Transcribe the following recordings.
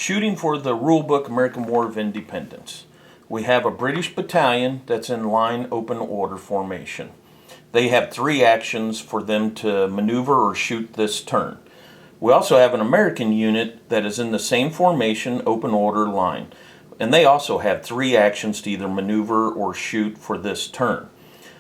Shooting for the Rulebook American War of Independence. We have a British battalion that's in line open order formation. They have 3 actions for them to maneuver or shoot this turn. We also have an American unit that is in the same formation, open order line. And they also have 3 actions to either maneuver or shoot for this turn.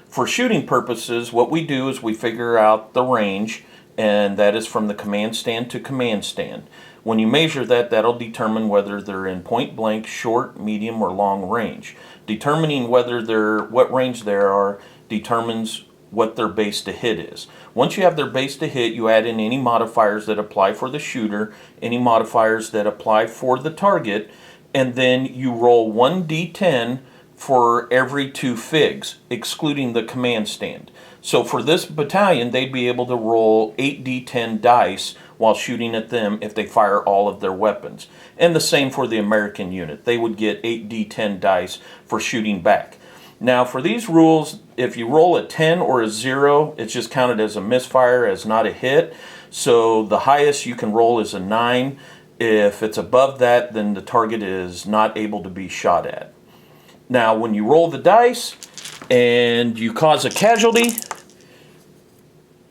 For shooting purposes, what we do is we figure out the range, and that is from the command stand to command stand. When you measure that, that'll determine whether they're in point blank, short, medium, or long range. Determining what range they are determines what their base to hit is. Once you have their base to hit, you add in any modifiers that apply for the shooter, any modifiers that apply for the target, and then you roll 1d10 for every 2 figs, excluding the command stand. So for this battalion, they'd be able to roll 8d10 dice while shooting at them if they fire all of their weapons. And the same for the American unit. They would get 8d10 dice for shooting back. Now for these rules, if you roll a 10 or a 0, it's just counted as a misfire, as not a hit. So the highest you can roll is a 9. If it's above that, then the target is not able to be shot at. Now when you roll the dice and you cause a casualty,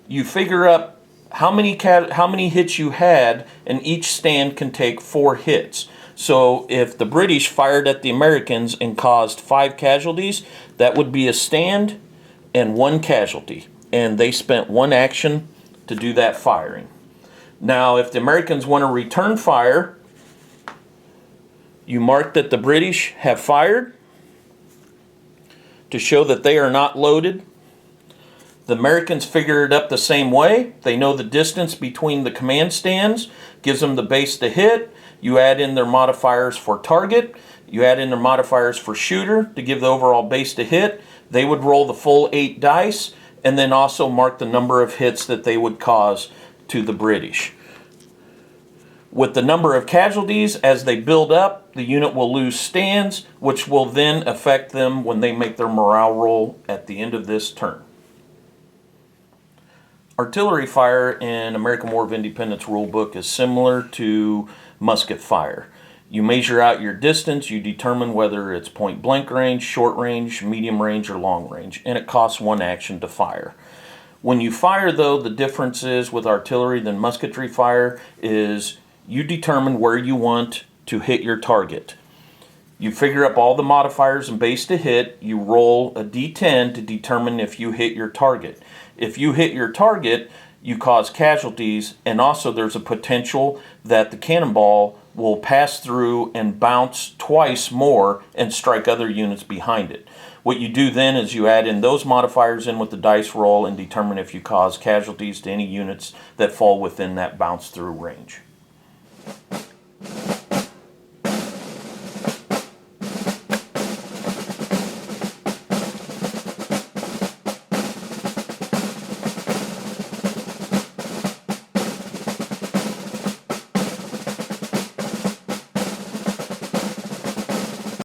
you figure up how many hits you had, and each stand can take 4 hits. So if the British fired at the Americans and caused 5 casualties, that would be a stand and 1 casualty. And they spent 1 action to do that firing. Now if the Americans want to return fire, you mark that the British have fired to show that they are not loaded. The Americans figure it up the same way. They know the distance between the command stands, gives them the base to hit. You add in their modifiers for target. You add in their modifiers for shooter to give the overall base to hit. They would roll the full 8 dice and then also mark the number of hits that they would cause to the British. With the number of casualties, as they build up, the unit will lose stands, which will then affect them when they make their morale roll at the end of this turn. Artillery fire in American War of Independence rulebook is similar to musket fire. You measure out your distance, you determine whether it's point blank range, short range, medium range, or long range, and it costs 1 action to fire. When you fire though, the difference is with artillery than musketry fire is you determine where you want to hit your target. You figure up all the modifiers and base to hit, you roll a d10 to determine if you hit your target. If you hit your target, you cause casualties, and also there's a potential that the cannonball will pass through and bounce twice more and strike other units behind it. What you do then is you add in those modifiers in with the dice roll and determine if you cause casualties to any units that fall within that bounce through range.